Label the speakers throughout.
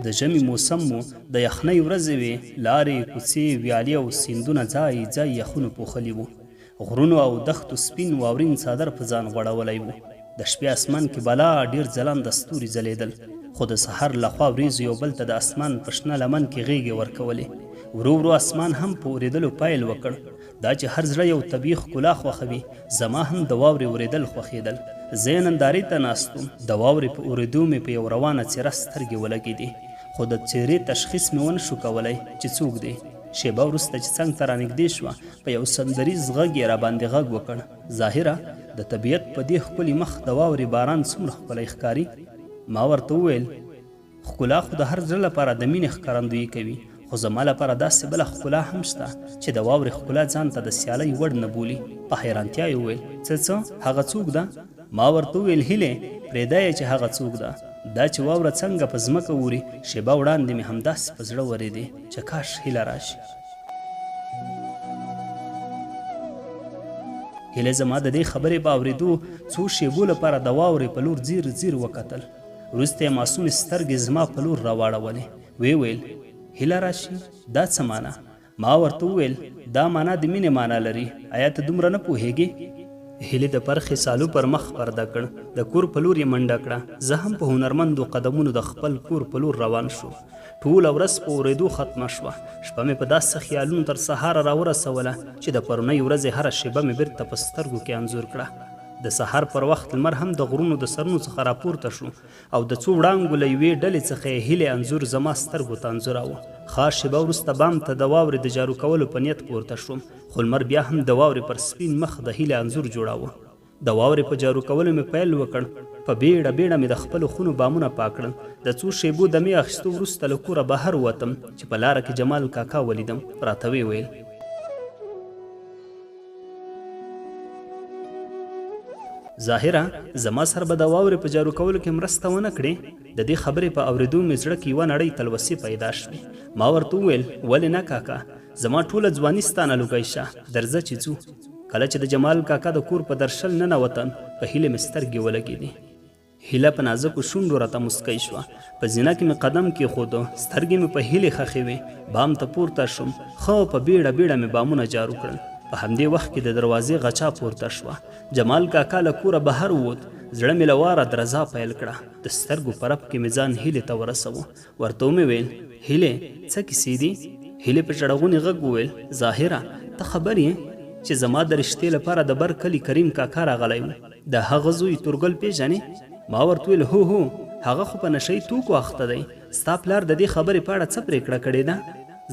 Speaker 1: د ژمي موسم مو د یخنۍ ورځې وې، لارې کوڅې ویالې او سیندونه ځای ځای یخونو پوښلي وو. غرونو او دښتو سپین واورین څادر په ځان غوړولی وو. د شپې اسمان کې بلا ډېر ځلانده ستوري ځلېدل، خو د سحر لخوا وریځو یو بل ته د اسمان په شنه لمن کې غېږې ورکولې. ورو ورو اسمان هم په اورېدلو پیل وکړ. دا چې هر زړه یو طبیعي ښکلا خوښوي، زما هم د واورې اورېدل خوښېدل. زه یې نندارې ته ناست وم، د واورې په اورېدو مې په یو روانه څېره سترګې ولګېدې، خو د څېرې تشخیص مې ونه شو کولی چې څوک دی. شیبه وروسته چې څنګ ته رانږدې شوه، په یو سندریز غږ یې راباندې غږ وکړ. ظاهره د طبیعت په دې ښکلي مخ د واورې باران څومره ښکلی ښکاري. ما ورته وویل ښکلا خو د هر زړه لپاره د مینې ښکارندویي کوي، خو زما لپاره داسې بله ښکلا هم شته چې د واورې ښکلا ځان ته د سیالۍ وړ نه بولي. په حیرانتیا یې وویل څه هغه څوک ده؟ ما ورته وویل هیلې پرېږده یې چې هغه څوک ده. دا چې واوره څنګه په ځمکه اوري، شیبه وړاندې مې همداسې په زړه ورېدې چې کاش هیله راشي. هیلې زما د دې خبرې په اورېدو څو شیبو لپاره د واورې په لور ځیر ځیر وکتل. وروسته یې معصومې سترګې زما په لور راواړولې. ویې ویل هیله راشي دا څه معنا؟ ما ورته وویل دا معنا د مینې معنا لري، آیا ته دومره نه پوهېږې؟ هیلې د پرخې سالو پر مخ پرده کړ، د کور په لور یې منډه کړه. زه هم په هنرمندو قدمونو د خپل کور په لور روان شو. ټوله ورځ په اورېدو ختمه شوه. شپه مې په داسې خیالونو تر سهاره راورسوله چې د پرونۍ ورځې هره شیبه مې بیرته په سترګو کې انځور کړه. د سهار پر وخت لمر هم د غرونو د سرونو څخه راپورته شو او د څو وړانګو له یوې ډلې څخه یې هیلې انځور زما سترګو ته انځوراوه. خاص شیبه وروسته بام ته د واورې د جارو کولو په نیت پورته شوم، خو لمر بیا هم د واورې پر سپین مخ د هیلې انځور جوړاوه. د واورې په جارو کولو مې پیل وکړ. په بیړه بیړه مې د خپلو خونو بامونه پاک کړل. د څو شیبو دمې اخیستو وروسته له کوره بهر ووتم چې په لاره کې جمال کاکا ولیدم. راته ویې ویل ظاهره زما سره به د واورې په جارو کولو کې مرسته ونه کړې؟ د دې خبرې په اورېدو مې زړه کې یوه نړۍ تلوسې پیدا شوې. ما ورته وویل ولې نه کاکا، زما ټوله ځواني ستا نه لوګی شه، درځه چې ځو. کله چې د جمال کاکا د کور په درشل ننوتم، په هیلې مې سترګې ولګېدې. هیله په نازکو شونډو راته مسکی شوه. په زینه کې مې قدم کېښودو، سترګې مې په هیلې خښې وې. بام ته پورته شوم، ښه په بیړه بیړه مې بامونه جارو کړل. په همدې وخت کې د دروازې غچا پورته شوه. جمال کاکا له کوره بهر ووت. زړه مې له واره درزا پیل کړه. د سترګو په رپ کې مې ځان هیلې ته ورسوه. ورته ومې ویل هیلې څه کیسې دي؟ هیلې په ژړغوني غږ وویل ظاهره ته خبر یې چې زما د رشتې لپاره د بر کلي کریم کاکا راغلی و؟ د هغه زوی تورګل پیژنې؟ ما ورته ویل هو هغه خو په نشهیي توکو اخته دی. ستا پلار د دې خبرې په اړه څه پرېکړه کړې ده؟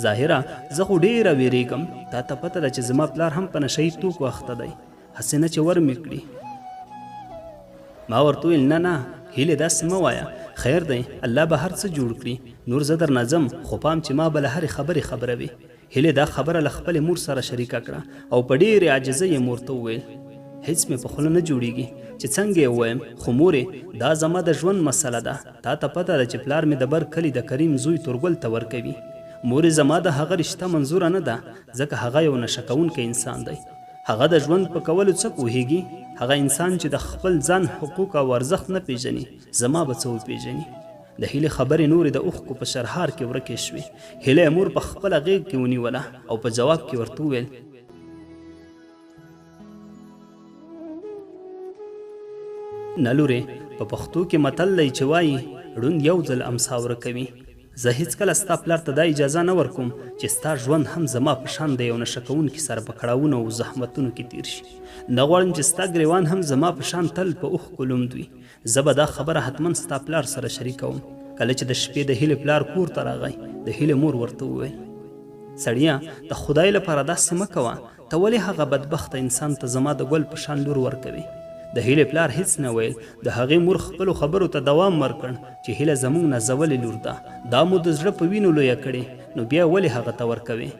Speaker 1: ظاهره زه خو ډېره ویرېږم، تا ته پته ده چې زما پلار هم په نشهیي توکو اخته دی، هسې نه چې ور مې کړي. ما ورته ویل نه هیلې داسې مه وایه، خیر دی الله به هر څه جوړ کړي. نور زه درنه ځم، خو پام چې ما به له هرې خبرې خبروي. هیلې دا خبره له خپلې مور سره شریکه کړه او په ډېرې عاجزۍ یې مور ته وویل هیڅ مې په خوله نه جوړیږي چې څنګه یې ووایم، خو مورې دا زما د ژوند مسله ده. تا ته پته ده چې پلار مې د بر کلي د کریم زوی تورګل ته ورکوي. مورې زما د هغه رشته منظوره نه ده، ځکه هغه یو نشه کوونکی انسان دی. هغه د ژوند په کولو څه پوهیږي؟ هغه انسان چې د خپل ځان حقوق او ارزښت نه پیژني، زما به څه وپیژني؟ د هیلې خبرې نورې د اوښکو په شرهار کې ورکې شوې. هیلې مور په خپله غېږ کې ونیوله او په جواب کې ورته وویل نه لورې، په پښتو کې متل دی چې وایي ړوند یو ځل امسا ورکوي. زه هیڅکله ستا پلار ته دا اجازه نه ورکوم چې ستا ژوند هم زما په شان د یو نشه کوونکي سره په کړاوونو او زحمتونو کې تیر شي. نه غواړم چې ستا ګریوان هم زما په شان تل په اوښکو لوند وي. زه به دا خبره حتما ستا پلار سره شریکوم. کله چې د شپې د هیلې پلار کور ته راغی، د هیلې مور ورته وویل سړیه د خدای لپاره داسې مه کوه، ته ولې هغه بدبخته انسان ته زما د ګل په شان لور ورکوي؟ د هیلې پلار هیڅ نه ویل. د هغې مور خپلو خبرو ته دوام ورکړ چې هیله زموږ نازولې لور ده، دا مو د زړه په وینو لویه کړې، نو بیا ولې هغه ته ورکوې؟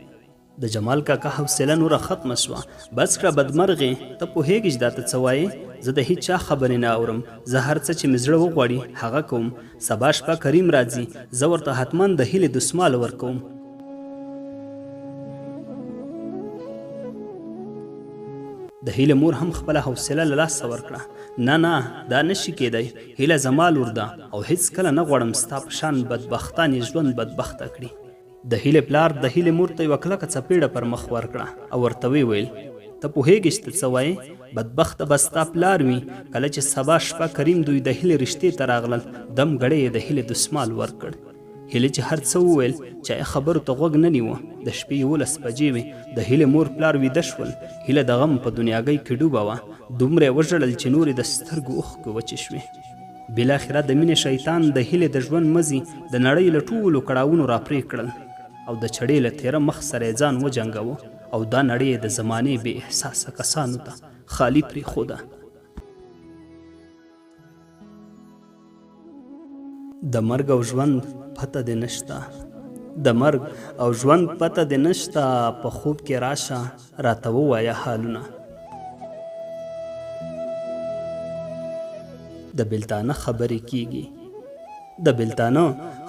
Speaker 1: د جمال کاکا حوصله نوره ختمه شوه. بس کړه بدمرغې، ته پوهېږې چې دا ته څه وایې؟ زه د هیچ چا خبرې نه اورم، زه هر څه چې مې زړه وغواړي هغه کوم. سبا شپه کریم راځي، زه ورته حتما د هیلې دسمال ورکوم. د هیله مور هم خپله حوصله له لاسه ورکړه. نه دا نشي کیدی، هیله زما لور ده او هیڅکله نه غواړم ستا په شان بدبختان یې ژوند بدبخته کړي. د هیلې پلار د هیلې مور ته یوه کلکه څپېړه پر مخ ورکړه او ورته ویې ویل ته پوهېږې چې ته څه وایې؟ بدبخته به ستا پلار وي کله چې سبا شپه کریم دوی د هیلې رشتې ته راغلل، دم ګړی یې د هیلې دسمال ورکړ. هیلې چې هر څه وویل چا خبرو ته غوږ نه نیوه. د شپې 11 بجې وې، د هیلې مور پلار ویده شول. هیله د غم په دنیاګۍ کې ډوبه وه، دومره یې وژړل چې نورې د سترګو اوښکې وچې شوې. بالاخره د مینې شیطان د هیلې د ژوند مزي د نړۍ له ټولو کړاوونو راپرې کړل او د چړې له تیره مخ سره یې ځان وجنګاوه او دا نړۍ د زمانې بې احساسه کسانو ته خالی پرېښوده. د مرګ او ژوند پته دې نشته، د مرګ او ژوند پته دې نشته، په خوب کې راشه راته ووایه حالونه. د بېلتانه خبرې کېږي، د بېلتانه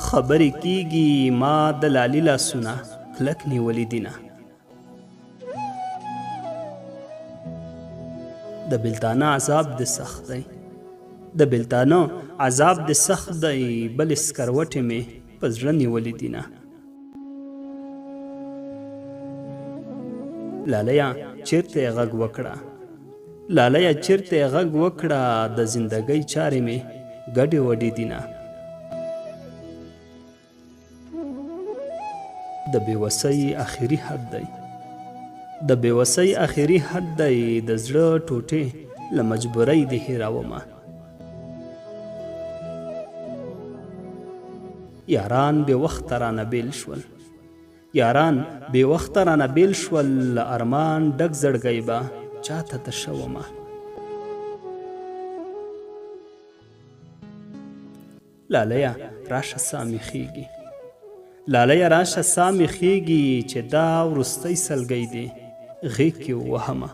Speaker 1: خبرې کېږي، ما د لالي لاسونه کلک نیولي دینه. د بېلتانه عذاب دې سخت دی، د بېلتانه عذاب دې سخت دی، بلې سکروټې مې په زړه نیولي دینه. لالیه چېرته یې غږ وکړه، لالیه چېرته یې غږ وکړه، د زندګۍ چارې مې ګډې وډې دینه. د بېوسۍ آخري حد دی، د بېوسۍ آخري حد دی، د زړه ټوټې له مجبورۍ دې هېرومه. یاران بې وخته رانه بیل شول، یاران بې وخته رانه بیل شول، له ارمان ډک زړګی به چاته تشومه. لالیه راشه ساه مې خیږي، لالیه راشه ساه مې خیږي، چې دا وروستی سلګی دی غیږ کې ووهمه.